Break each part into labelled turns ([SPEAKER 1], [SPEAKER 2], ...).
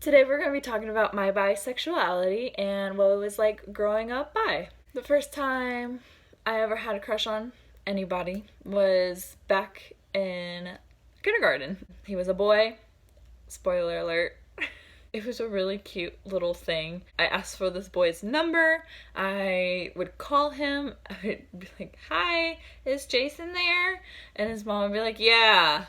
[SPEAKER 1] Today we're going to be talking about my bisexuality and what it was like growing up bi. The first time I ever had a crush on anybody was back in kindergarten. He was a boy. Spoiler alert. It was a really cute little thing. I asked for this boy's number. I would call him. I would be like, "Hi, is Jason there?" And his mom would be like, "Yeah.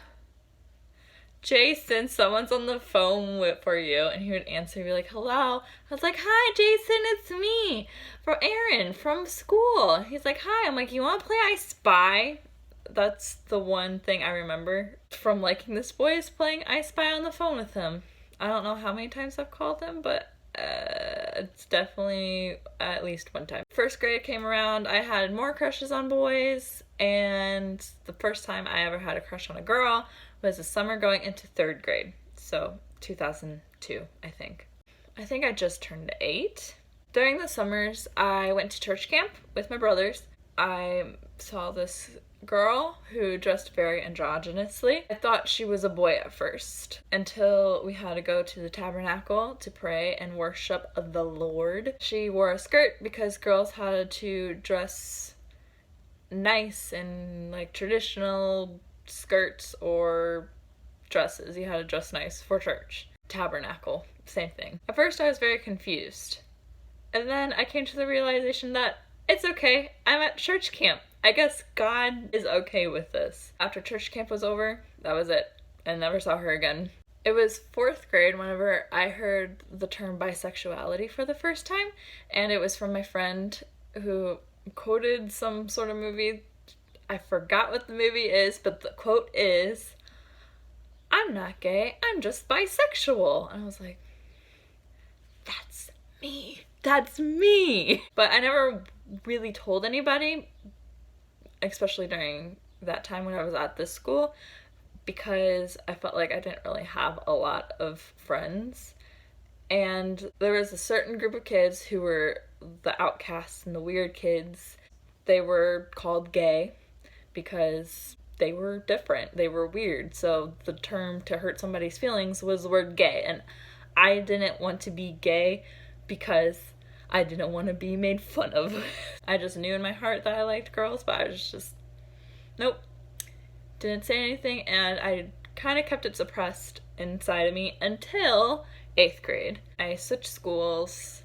[SPEAKER 1] Jason, someone's on the phone for you." And he would answer and be like, "Hello." I was like, "Hi, Jason, it's me, from Aaron, from school." He's like, "Hi." I'm like, "You want to play I Spy?" That's the one thing I remember from liking this boy, is playing I Spy on the phone with him. I don't know how many times I've called him, but it's definitely at least one time. First grade came around, I had more crushes on boys, and the first time I ever had a crush on a girl was the summer going into third grade. So 2002, I think. I think I just turned 8. During the summers, I went to church camp with my brothers. I saw this girl who dressed very androgynously. I thought she was a boy at first, until we had to go to the tabernacle to pray and worship the Lord. She wore a skirt because girls had to dress nice and like traditional skirts or dresses. You had to dress nice for church. Tabernacle, same thing. At first I was very confused. And then I came to the realization that it's okay. I'm at church camp. I guess God is okay with this. After church camp was over, that was it. I never saw her again. It was 4th grade whenever I heard the term bisexuality for the first time, and it was from my friend who quoted some sort of movie. I forgot what the movie is, but the quote is, "I'm not gay, I'm just bisexual." And I was like, that's me. That's me. But I never really told anybody, especially during that time when I was at this school, because I felt like I didn't really have a lot of friends. And there was a certain group of kids who were the outcasts and the weird kids. They were called gay because they were different. They were weird. So the term to hurt somebody's feelings was the word gay. And I didn't want to be gay because I didn't want to be made fun of. I just knew in my heart that I liked girls, but I was just, nope. Didn't say anything, and I kind of kept it suppressed inside of me until 8th grade. I switched schools.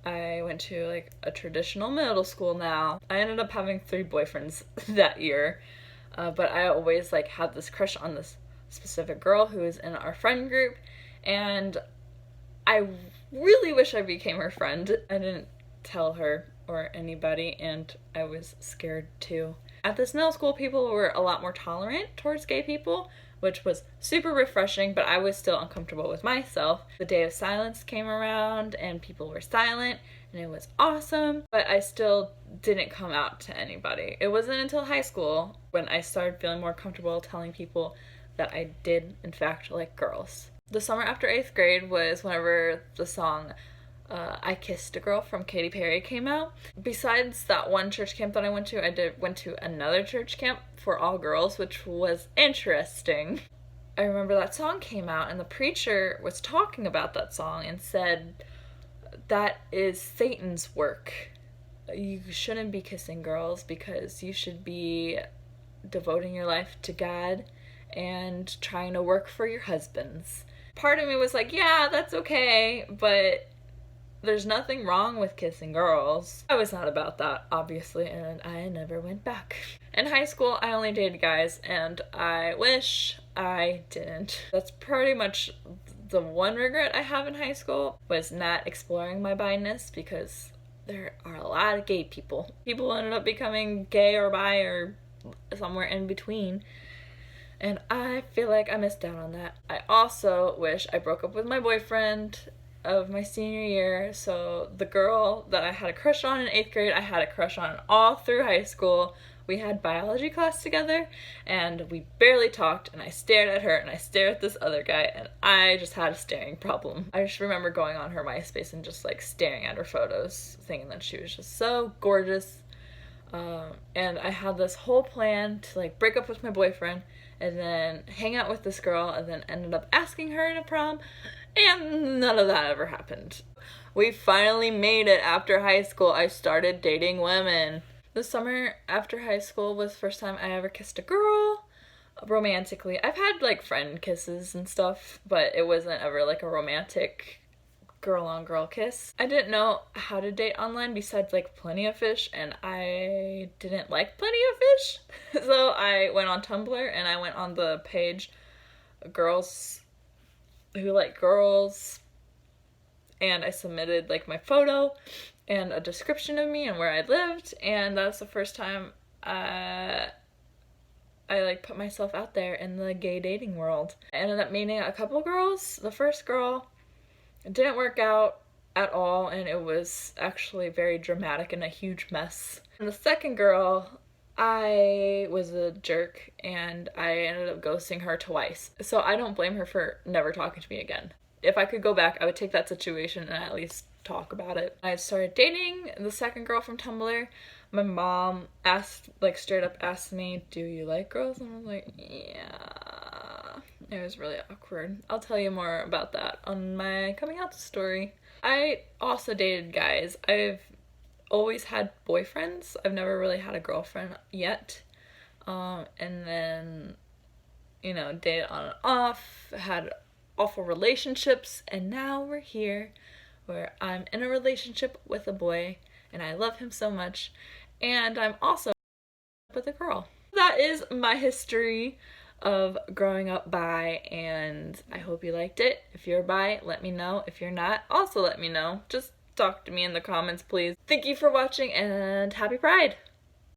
[SPEAKER 1] I went to like a traditional middle school now. I ended up having 3 boyfriends that year, but I always like had this crush on this specific girl who was in our friend group, and I really wish I became her friend. I didn't tell her or anybody, and I was scared too. At this middle school, people were a lot more tolerant towards gay people, which was super refreshing, but I was still uncomfortable with myself. The day of silence came around, and people were silent, and it was awesome, but I still didn't come out to anybody. It wasn't until high school when I started feeling more comfortable telling people that I did, in fact, like girls. The summer after 8th grade was whenever the song I Kissed a Girl from Katy Perry came out. Besides that one church camp that I went to, went to another church camp for all girls, which was interesting. I remember that song came out, and the preacher was talking about that song and said, "That is Satan's work. You shouldn't be kissing girls because you should be devoting your life to God and trying to work for your husbands." Part of me was like, yeah, that's okay, but there's nothing wrong with kissing girls. I was not about that, obviously, and I never went back. In high school, I only dated guys, and I wish I didn't. That's pretty much the one regret I have in high school, was not exploring my bi-ness, because there are a lot of gay people. People ended up becoming gay or bi or somewhere in between. And I feel like I missed out on that. I also wish I broke up with my boyfriend of my senior year. So the girl that I had a crush on in 8th grade, I had a crush on all through high school. We had biology class together, and we barely talked, and I stared at her, and I stared at this other guy, and I just had a staring problem. I just remember going on her MySpace and just like staring at her photos, thinking that she was just so gorgeous. And I had this whole plan to like break up with my boyfriend and then hang out with this girl, and then ended up asking her to prom, and none of that ever happened. We finally made it after high school. I started dating women. The summer after high school was the first time I ever kissed a girl romantically. I've had like friend kisses and stuff, but it wasn't ever like a romantic girl on girl kiss. I didn't know how to date online besides like Plenty of Fish, and I didn't like Plenty of Fish. So I went on Tumblr and I went on the page Girls Who Like Girls, and I submitted like my photo and a description of me and where I lived, and that's the first time I like put myself out there in the gay dating world. I ended up meeting a couple girls. The first girl, it didn't work out at all, and it was actually very dramatic and a huge mess. And the second girl, I was a jerk and I ended up ghosting her twice. So I don't blame her for never talking to me again. If I could go back, I would take that situation and at least talk about it. I started dating the second girl from Tumblr. My mom asked, like straight up asked me, do you like girls? And I was like, yeah. It was really awkward. I'll tell you more about that on my coming out story. I also dated guys. I've always had boyfriends. I've never really had a girlfriend yet. And then, you know, dated on and off, had awful relationships, and now we're here where I'm in a relationship with a boy and I love him so much, and I'm also with a girl. That is my history of growing up bi, and I hope you liked it. If you're bi, let me know. If you're not, also let me know. Just talk to me in the comments, please. Thank you for watching, and happy Pride!